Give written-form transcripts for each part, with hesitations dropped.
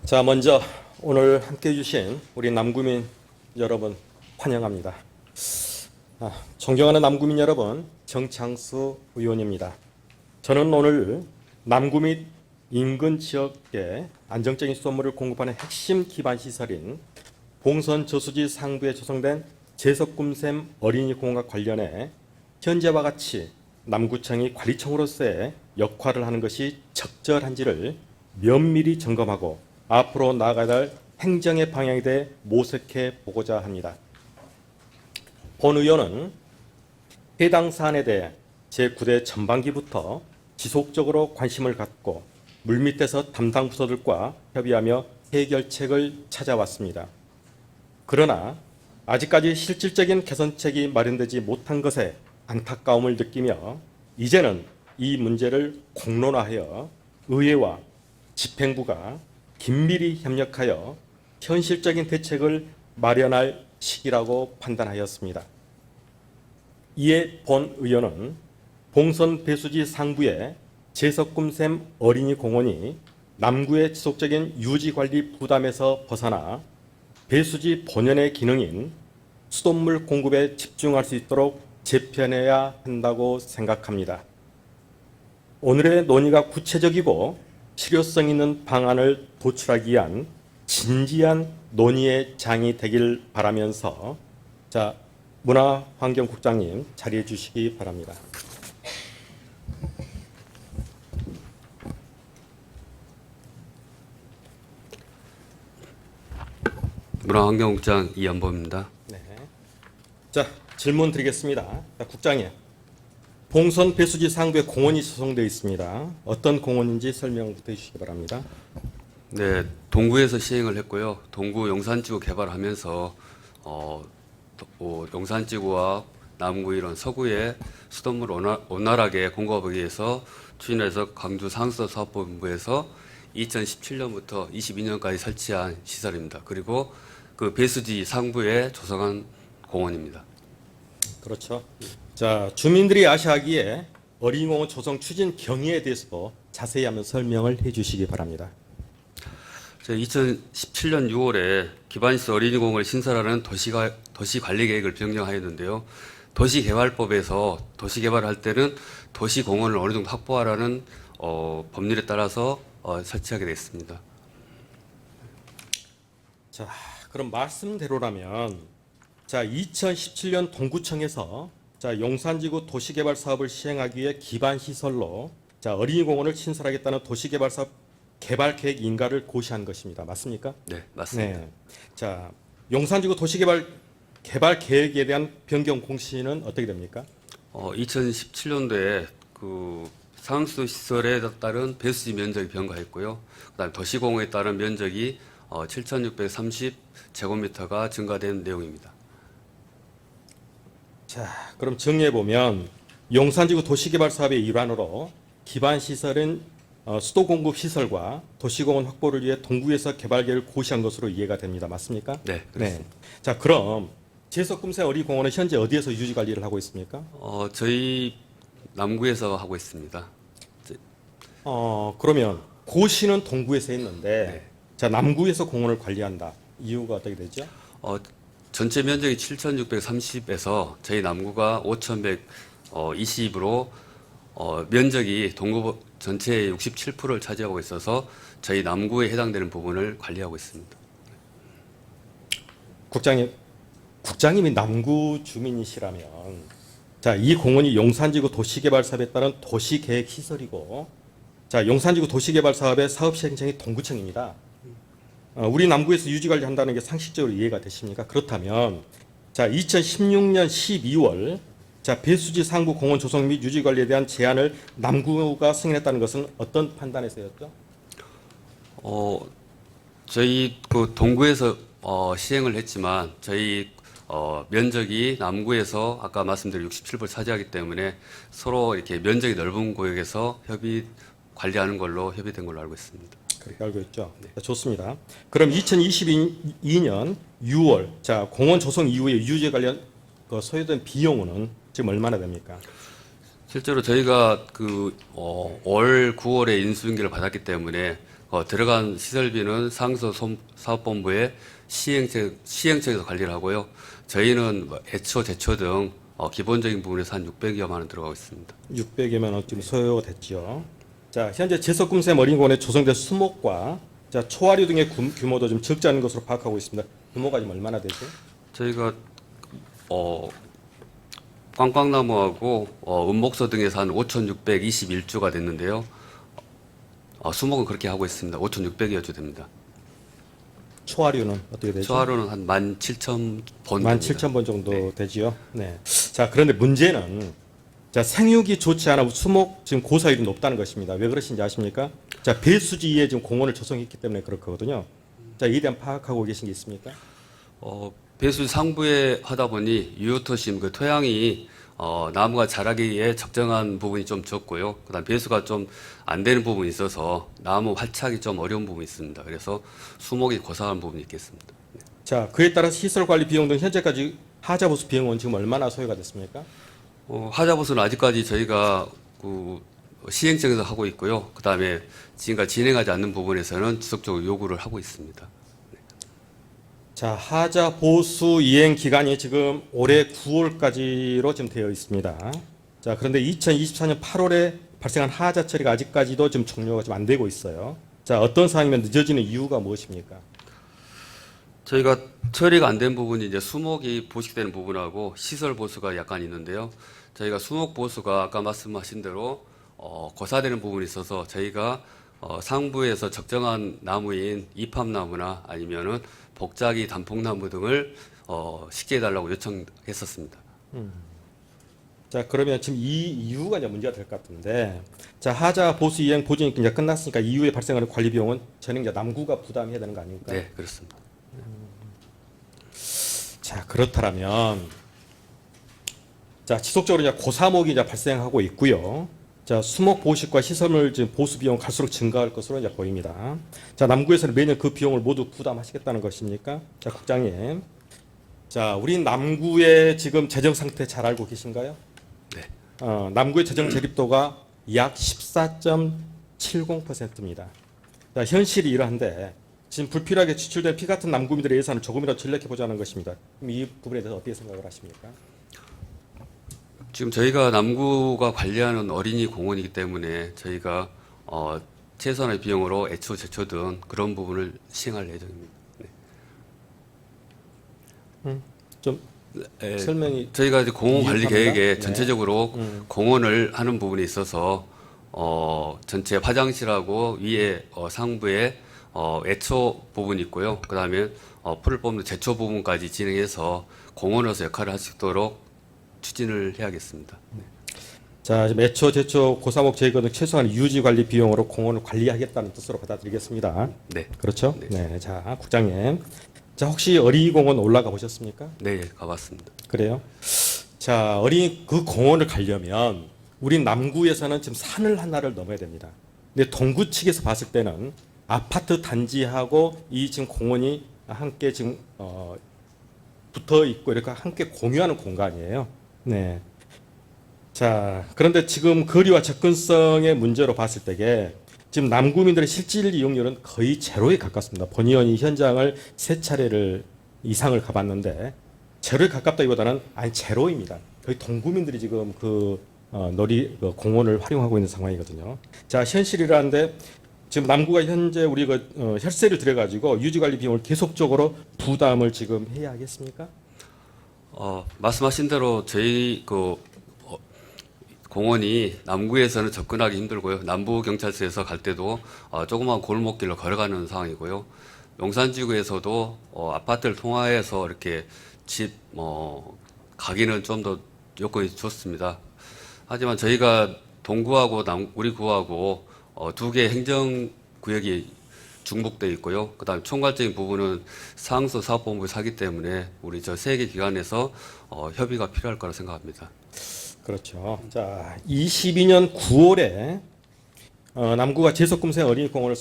자, 먼저 오늘 함께해 주신 우리 남구민 여러분 환영합니다. 존경하는 남구민 여러분, 정창수 의원입니다. 저는 오늘 남구 및 인근 지역에 안정적인 수돗물을 공급하는 핵심 기반 시설인 봉선 저수지 상부에 조성된 제석금샘 어린이공원과 관련해 현재와 같이 남구청이 관리청으로서의 역할을 하는 것이 적절한지를 면밀히 점검하고 앞으로 나아가야 할 행정의 방향에 대해 모색해 보고자 합니다. 본 의원은 해당 사안에 대해 제9대 전반기부터 지속적으로 관심을 갖고 물밑에서 담당 부서들과 협의하며 해결책을 찾아왔습니다. 그러나 아직까지 실질적인 개선책이 마련되지 못한 것에 안타까움을 느끼며 이제는 이 문제를 공론화하여 의회와 집행부가 긴밀히 협력하여 현실적인 대책을 마련할 시기라고 판단하였습니다. 이에 본 의원은 봉선 배수지 상부의 제석금샘 어린이공원이 남구의 지속적인 유지관리 부담에서 벗어나 배수지 본연의 기능인 수돗물 공급에 집중할 수 있도록 재편해야 한다고 생각합니다. 오늘의 논의가 구체적이고 실효성 있는 방안을 도출하기 위한 진지한 논의의 장이 되길 바라면서 문화환경국장님 자리해 주시기 바랍니다. 문화환경국장 이연범입니다. 네. 질문 드리겠습니다. 국장님, 봉선 배수지 상부에 공원이 조성되어 있습니다. 어떤 공원인지 설명부터 해주시기 바랍니다. 네, 동구에서 시행을 했고요. 동구 용산지구 개발하면서 용산지구와 남구 이런 서구에 수돗물 원활하게 공급하기 위해서 추진해서 광주 상수사업본부에서 2017년부터 22년까지 설치한 시설입니다. 그리고 그 배수지 상부에 조성한 공원입니다. 그렇죠. 주민들이 아시기에 어린이공원 조성 추진 경위에 대해서도 자세히 한번 설명을 해주시기 바랍니다. 2017년 6월에 기반시설 어린이공원을 신설하는 도시관리계획을 변경하였는데요. 도시개발법에서 도시개발할 때는 도시공원을 어느 정도 확보하라는 법률에 따라서 설치하게 됐습니다. 그럼 말씀대로라면 2017년 동구청에서 용산지구 도시개발 사업을 시행하기 위해 기반 시설로 어린이공원을 신설하겠다는 도시개발 사업 개발 계획 인가를 고시한 것입니다. 맞습니까? 네, 맞습니다. 네. 용산지구 도시개발 개발 계획에 대한 변경 공시는 어떻게 됩니까? 2017년도에 그 상수 시설에 따른 배수지 면적이 변가했고요. 그다음 도시공원에 따른 면적이 7,630제곱미터가 증가된 내용입니다. 그럼 정리해 보면 용산지구 도시개발 사업의 일환으로 기반 시설인 수도 공급 시설과 도시공원 확보를 위해 동구에서 개발 계획을 고시한 것으로 이해가 됩니다. 맞습니까? 네, 그렇습니다. 네. 그럼 제석금샘 어린이공원은 현재 어디에서 유지 관리를 하고 있습니까? 저희 남구에서 하고 있습니다. 그러면 고시는 동구에서 했는데 남구에서 공원을 관리한다. 이유가 어떻게 되죠? 전체 면적이 7,630에서 저희 남구가 5,120으로 면적이 동구 전체의 67%를 차지하고 있어서 저희 남구에 해당되는 부분을 관리하고 있습니다. 국장님이 남구 주민이시라면 이 공원이 용산지구 도시개발 사업에 따른 도시계획 시설이고 용산지구 도시개발 사업의 사업 시행청이 동구청입니다. 우리 남구에서 유지관리한다는 게 상식적으로 이해가 되십니까? 그렇다면 2016년 12월 배수지 상부 공원 조성 및 유지관리에 대한 제안을 남구가 승인했다는 것은 어떤 판단에서였죠? 저희 그 동구에서 시행을 했지만 저희 면적이 남구에서 아까 말씀드린 67% 차지하기 때문에 서로 이렇게 면적이 넓은 구역에서 관리하는 걸로 협의된 걸로 알고 있습니다. 그렇게 알고 있죠. 네. 좋습니다. 그럼 2022년 6월 공원 조성 이후에 유지 관련 소요된 비용은 지금 얼마나 됩니까? 실제로 저희가 올 9월에 인수인계를 받았기 때문에 들어간 시설비는 상수사업본부의 시행청에서 관리를 하고요. 저희는 뭐 애초, 제초 등 기본적인 부분에서 한 600여만 원 들어가고 있습니다. 600여만 원 지금 소요가 됐죠. 자, 현재 제석금샘 어린이공원에 조성된 수목과 자, 초하류 등의 규모도 좀 적지 않은 것으로 파악하고 있습니다. 규모가 지금 얼마나 되죠? 저희가 꽝꽝나무하고 은목소 등에서 한 5,621주가 됐는데요. 수목은 그렇게 하고 있습니다. 5,600여 주 됩니다. 초하류는 어떻게 되죠? 초하루는 한 17,000번. 17,000번 정도 되지요. 네. 자, 그런데 문제는 자, 생육이 좋지 않아 수목 지금 고사율이 높다는 것입니다. 왜 그러신지 아십니까? 자, 배수지에 지금 공원을 조성했기 때문에 그렇거든요. 자, 이에 대한 파악하고 계신 게 있습니까? 배수 상부에 하다 보니 유효토심 그 토양이 나무가 자라기에 적정한 부분이 좀 적고요. 그다음 배수가 좀 안 되는 부분이 있어서 나무 활착이 좀 어려운 부분이 있습니다. 그래서 수목이 고사한 부분이 있겠습니다. 자, 그에 따라 시설 관리 비용 등 현재까지 하자보수 비용은 지금 얼마나 소요가 됐습니까? 하자보수는 아직까지 저희가 그 시행청에서 하고 있고요. 그다음에 지금까지 진행하지 않는 부분에서는 지속적으로 요구를 하고 있습니다. 자, 하자 보수 이행 기간이 지금 올해 9월까지로 지금 되어 있습니다. 자, 그런데 2024년 8월에 발생한 하자 처리가 아직까지도 지금 종료가 좀 안 되고 있어요. 자, 어떤 상황이면 늦어지는 이유가 무엇입니까? 저희가 처리가 안 된 부분이 이제 수목이 보식되는 부분하고 시설 보수가 약간 있는데요. 저희가 수목 보수가 아까 말씀하신 대로 고사되는 부분이 있어서 저희가 상부에서 적정한 나무인 이팝나무나 아니면은 복자기 단풍나무 등을 식재해달라고 요청했었습니다. 자, 그러면 지금 이 이유가 이제 문제가 될 것 같은데, 자, 하자 보수 이행 보증이 이제 끝났으니까 이후에 발생하는 관리 비용은 전액 이제 남구가 부담해야 되는 거 아닙니까? 네, 그렇습니다. 자, 그렇다면 자, 지속적으로 이제 고사목이 이제 발생하고 있고요. 자, 수목 보식과 시설물 지금 보수 비용 갈수록 증가할 것으로 이제 보입니다. 자, 남구에서는 매년 그 비용을 모두 부담하시겠다는 것입니까? 자, 국장님. 자, 우리 남구의 지금 재정 상태 잘 알고 계신가요? 네. 남구의 재정 제립도가 약 14.70%입니다. 자, 현실이 이러한데 지금 불필요하게 지출된 피 같은 남구민들의 예산을 조금이라도 전략해 보자는 것입니다. 그럼 이 부분에 대해서 어떻게 생각을 하십니까? 지금 저희가 남구가 관리하는 어린이 공원이기 때문에 저희가 최소한의 비용으로 애초, 제초 등 그런 부분을 시행할 예정입니다. 네. 좀 네, 설명이 저희가 이제 공원 관리 이해합니다. 계획에 네. 전체적으로 공원을 하는 부분에 있어서 전체 화장실하고 위에 상부에 애초 부분이 있고요. 그다음에 풀을 뽑는 제초 부분까지 진행해서 공원에서 역할을 할 수 있도록 추진을 해야겠습니다. 네. 자, 지금 애초, 제초, 고사목 제거 등 최소한 유지 관리 비용으로 공원을 관리하겠다는 뜻으로 받아들이겠습니다. 네. 그렇죠? 네. 네. 자, 국장님. 자, 혹시 어린이공원 올라가 보셨습니까? 네, 가봤습니다. 그래요? 자, 어린이 그 공원을 가려면 우리 남구에서는 지금 산을 하나를 넘어야 됩니다. 근데 동구 측에서 봤을 때는 아파트 단지하고 이 지금 공원이 함께 지금 붙어 있고 이렇게 함께 공유하는 공간이에요. 네. 자, 그런데 지금 거리와 접근성의 문제로 봤을 때에 지금 남구민들의 실질 이용률은 거의 제로에 가깝습니다. 본 의원이 현장을 3차례를 이상을 가봤는데 제로에 가깝다기보다는 아니 제로입니다. 거의 동구민들이 지금 그 공원을 활용하고 있는 상황이거든요. 자, 현실이라는데 지금 남구가 현재 우리 혈세를 들여가지고 유지관리 비용을 계속적으로 부담을 지금 해야 하겠습니까? 말씀하신 대로 저희 공원이 남구에서는 접근하기 힘들고요. 남부 경찰서에서 갈 때도 조그만 골목길로 걸어가는 상황이고요. 용산지구에서도 아파트를 통화해서 이렇게 집 가기는 좀 더 여건이 좋습니다. 하지만 저희가 동구하고 우리 구하고 두 개 행정구역이 중복돼 있고요. 그다음 총괄적인 부분은 상수 사업본부에 사기 때문에 우리 저 세 개 기관에서 협의가 필요할 거라 생각합니다. 그렇죠. 자, 22년 9월에 남구가 제석금생 어린이공원을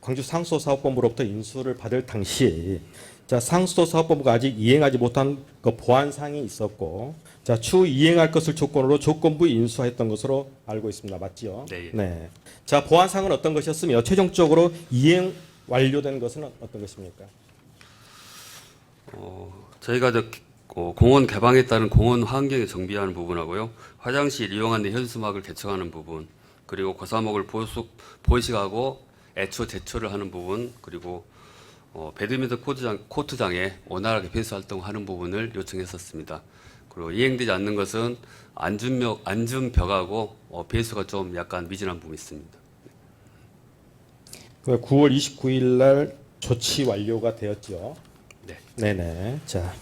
광주 상수도사업본부로부터 인수를 받을 당시 자, 상수도사업본부가 아직 이행하지 못한 그 보완사항이 있었고 자, 추후 이행할 것을 조건으로 조건부 인수했던 것으로 알고 있습니다. 맞지요? 네. 네. 자, 보완사항은 어떤 것이었으며 최종적으로 이행 완료된 것은 어떤 것입니까? 저희가 공원 개방에 따른 공원 환경을 정비하는 부분하고요. 화장실 이용하는 데 현수막을 개청하는 부분, 그리고 고사목을 보식하고 애초 제초를 하는 부분, 그리고 배드민턴 코트장에 원활하게 배수 활동하는 부분을 요청했었습니다. 그리고 이행되지 않는 것은 앉은 벽하고 배수가 좀 약간 미진한 부분이 있습니다. 9월 29일 날 조치 완료가 되었죠. 네. 네네. 자,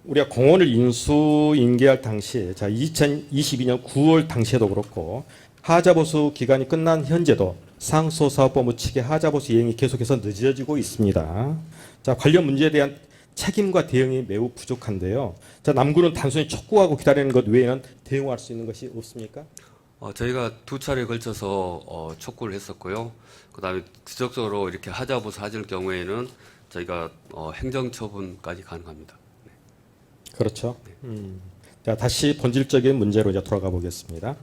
우리가 공원을 인수 인계할 당시, 자, 2022년 9월 당시에도 그렇고 하자보수 기간이 끝난 현재도 상수사업본부 측의 하자보수 이행이 계속해서 늦어지고 있습니다. 자, 관련 문제에 대한 책임과 대응이 매우 부족한데요. 자, 남구는 단순히 촉구하고 기다리는 것 외에는 대응할 수 있는 것이 없습니까? 저희가 두 차례에 걸쳐서 촉구를 했었고요. 그다음에 지속적으로 이렇게 하자보수 하질 경우에는 저희가 행정처분까지 가능합니다. 그렇죠. 자, 다시 본질적인 문제로 이제 돌아가 보겠습니다.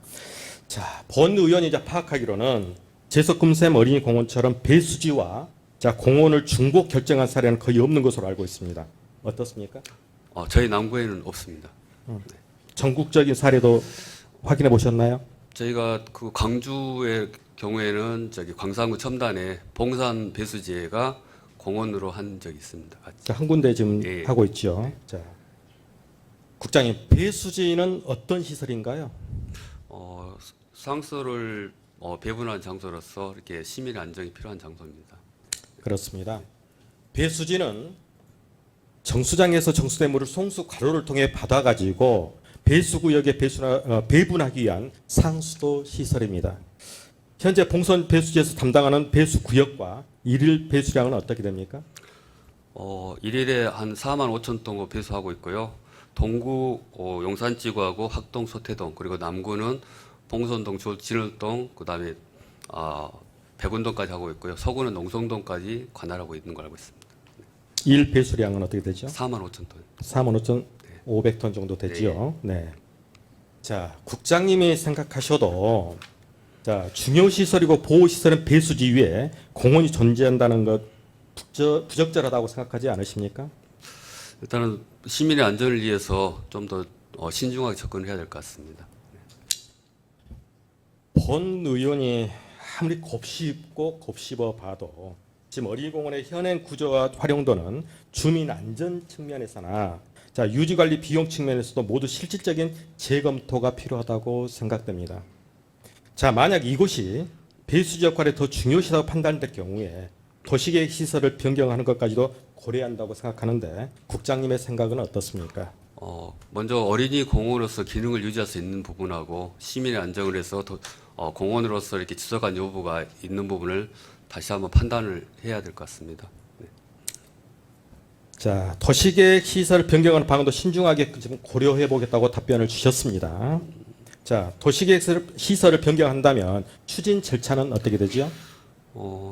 자, 본 의원이 이제 파악하기로는 제석금샘 어린이공원처럼 배수지와 자, 공원을 중복 결정한 사례는 거의 없는 것으로 알고 있습니다. 어떻습니까? 저희 남구에는 없습니다. 전국적인 사례도 확인해 보셨나요? 저희가 그 광주의 경우에는 저기 광산구 첨단에 봉산 배수지가 공원으로 한 적이 있습니다. 같이. 자, 한 군데 지금 예. 하고 있죠. 자, 국장님, 배수지는 어떤 시설인가요? 상수를 배분한 장소로서 이렇게 시민의 안정이 필요한 장소입니다. 그렇습니다. 배수지는 정수장에서 정수된 물을 송수 가로를 통해 받아가지고 배수구역에 배분하기 위한 상수도 시설입니다. 현재 봉선 배수지에서 담당하는 배수구역과 일일 배수량은 어떻게 됩니까? 일일에 한 4만 5천 동 배수하고 있고요. 동구 용산지구하고 학동 소태동 그리고 남구는 봉선동 진월동 그다음에 백운동까지 하고 있고요. 서구는 농성동까지 관할하고 있는 걸 알고 있습니다. 일 배수량은 어떻게 되죠? 4만 5천 톤. 45,500톤 정도 되지요. 네. 자, 국장님이 생각하셔도 자, 중요 시설이고 보호 시설은 배수지 위에 공원이 존재한다는 것 부적절하다고 생각하지 않으십니까? 일단은 시민의 안전을 위해서 좀 더 신중하게 접근을 해야 될 것 같습니다. 본 의원이 아무리 곱씹고 곱씹어 봐도 지금 어린이공원의 현행 구조와 활용도는 주민 안전 측면에서나 자, 유지관리 비용 측면에서도 모두 실질적인 재검토가 필요하다고 생각됩니다. 자, 만약 이곳이 배수지 역할에 더 중요시하다고 판단될 경우에 도시계획 시설을 변경하는 것까지도 고려한다고 생각하는데 국장님의 생각은 어떻습니까? 먼저 어린이 공원으로서 기능을 유지할 수 있는 부분하고 시민의 안정을 위해서 공원으로서 이렇게 지속한 여부가 있는 부분을 다시 한번 판단을 해야 될 것 같습니다. 네. 자, 도시계획 시설 변경하는 방안도 신중하게 지금 고려해 보겠다고 답변을 주셨습니다. 자, 도시계획 시설을 변경한다면 추진 절차는 어떻게 되죠?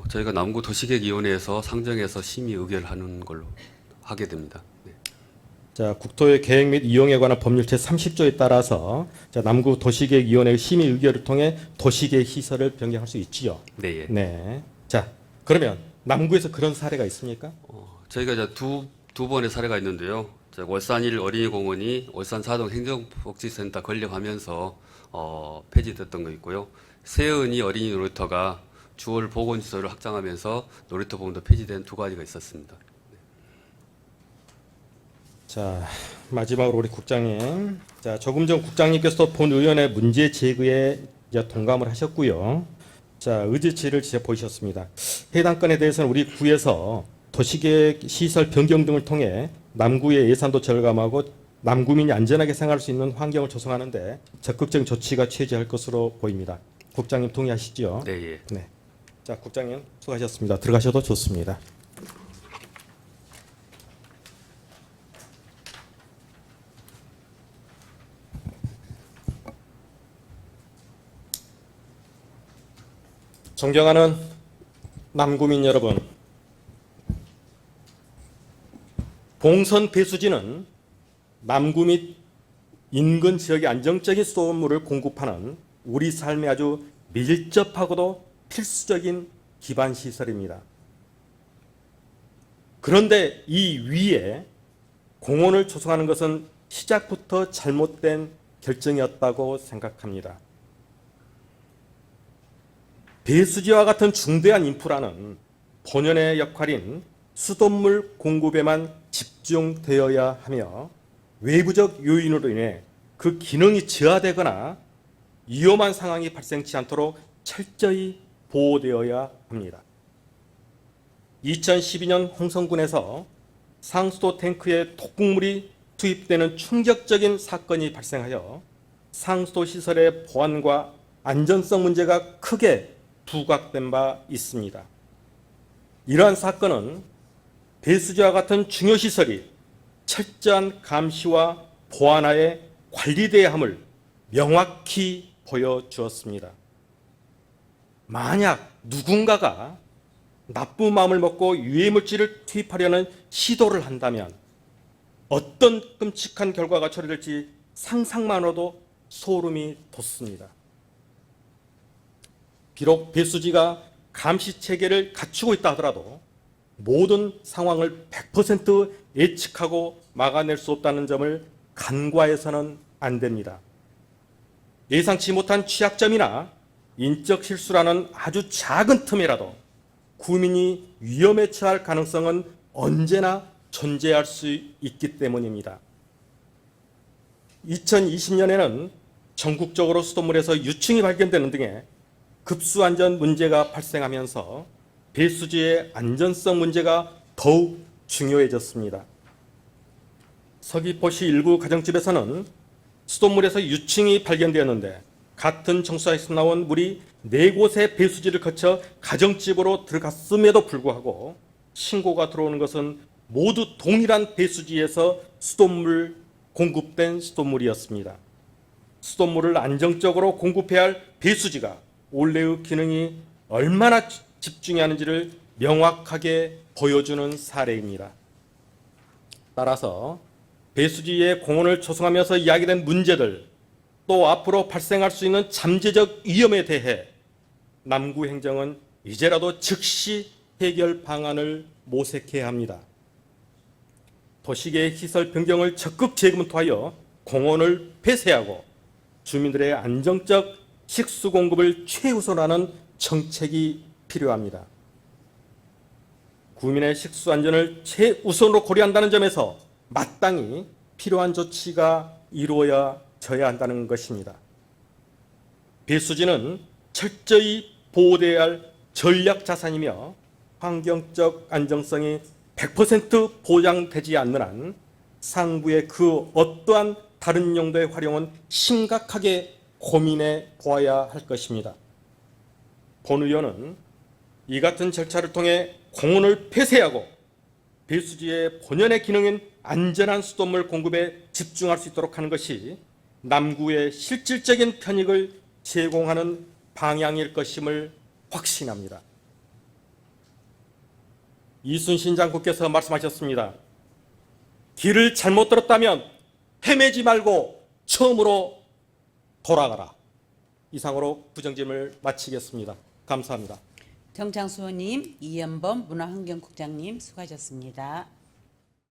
저희가 남구 도시계획위원회에서 상정해서 심의 의결을 하는 걸로 하게 됩니다. 네. 자, 국토의 계획 및 이용에 관한 법률 제30조에 따라서 자, 남구 도시계획위원회의 심의 의결을 통해 도시계획 시설을 변경할 수 있지요. 네. 예. 네. 자, 그러면 남구에서 그런 사례가 있습니까? 저희가 이제 두 번의 사례가 있는데요. 월산 1 어린이공원이 월산 4동 행정복지센터 건립하면서 폐지됐던 거 있고요. 세은이 어린이 놀이터가 주월 보건시설을 확장하면서 놀이터 부분도 폐지된 두 가지가 있었습니다. 자, 마지막으로 우리 국장님. 자, 조금 전 국장님께서 본 의원의 문제 제기에 이제 동감을 하셨고요. 자, 의지치를 지금 보이셨습니다. 해당 건에 대해서는 우리 구에서 도시계획 시설 변경 등을 통해 남구의 예산도 절감하고 남구민이 안전하게 생활할 수 있는 환경을 조성하는 데 적극적인 조치가 취해질 것으로 보입니다. 국장님 동의하시죠? 네, 예. 네. 자, 국장님 수고하셨습니다. 들어가셔도 좋습니다. 존경하는 남구민 여러분, 봉선 배수지는 남구 및 인근 지역의 안정적인 수돗물을 공급하는 우리 삶에 아주 밀접하고도 필수적인 기반 시설입니다. 그런데 이 위에 공원을 조성하는 것은 시작부터 잘못된 결정이었다고 생각합니다. 배수지와 같은 중대한 인프라는 본연의 역할인 수돗물 공급에만 집중되어야 하며 외부적 요인으로 인해 그 기능이 저하되거나 위험한 상황이 발생치 않도록 철저히 보호되어야 합니다. 2012년 홍성군에서 상수도 탱크에 독극물이 투입되는 충격적인 사건이 발생하여 상수도 시설의 보안과 안전성 문제가 크게 부각된 바 있습니다. 이러한 사건은 배수지와 같은 중요 시설이 철저한 감시와 보안하에 관리돼야 함을 명확히 보여주었습니다. 만약 누군가가 나쁜 마음을 먹고 유해물질을 투입하려는 시도를 한다면 어떤 끔찍한 결과가 초래될지 상상만으로도 소름이 돋습니다. 비록 배수지가 감시 체계를 갖추고 있다 하더라도 모든 상황을 100% 예측하고 막아낼 수 없다는 점을 간과해서는 안 됩니다. 예상치 못한 취약점이나 인적 실수라는 아주 작은 틈이라도 구민이 위험에 처할 가능성은 언제나 존재할 수 있기 때문입니다. 2020년에는 전국적으로 수돗물에서 유충이 발견되는 등의 급수안전 문제가 발생하면서 배수지의 안전성 문제가 더욱 중요해졌습니다. 서귀포시 일부 가정집에서는 수돗물에서 유충이 발견되었는데 같은 청수사에서 나온 물이 4곳의 배수지를 거쳐 가정집으로 들어갔음에도 불구하고 신고가 들어오는 것은 모두 동일한 배수지에서 수돗물 공급된 수돗물이었습니다. 수돗물을 안정적으로 공급해야 할 배수지가 원래의 기능이 얼마나 집중해야 하는지를 명확하게 보여주는 사례입니다. 따라서 배수지에 공원을 조성하면서 이야기된 문제들, 또 앞으로 발생할 수 있는 잠재적 위험에 대해 남구행정은 이제라도 즉시 해결 방안을 모색해야 합니다. 도시계획 시설 변경을 적극 재검토하여 공원을 폐쇄하고 주민들의 안정적 식수 공급을 최우선하는 정책이 필요합니다. 구민의 식수 안전을 최우선으로 고려한다는 점에서 마땅히 필요한 조치가 이루어져야 한다는 것입니다. 배수지는 철저히 보호되어야 할 전략 자산이며 환경적 안정성이 100% 보장되지 않는 한 상부의 그 어떠한 다른 용도의 활용은 심각하게 고민해 보아야 할 것입니다. 본 의원은 이 같은 절차를 통해 공원을 폐쇄하고 배수지의 본연의 기능인 안전한 수돗물 공급에 집중할 수 있도록 하는 것이 남구의 실질적인 편익을 제공하는 방향일 것임을 확신합니다. 이순신 장군께서 말씀하셨습니다. 길을 잘못 들었다면 헤매지 말고 처음으로 돌아가라. 이상으로 부정질문을 마치겠습니다. 감사합니다. 정창수 의원님, 이연범 문화환경국장님 수고하셨습니다.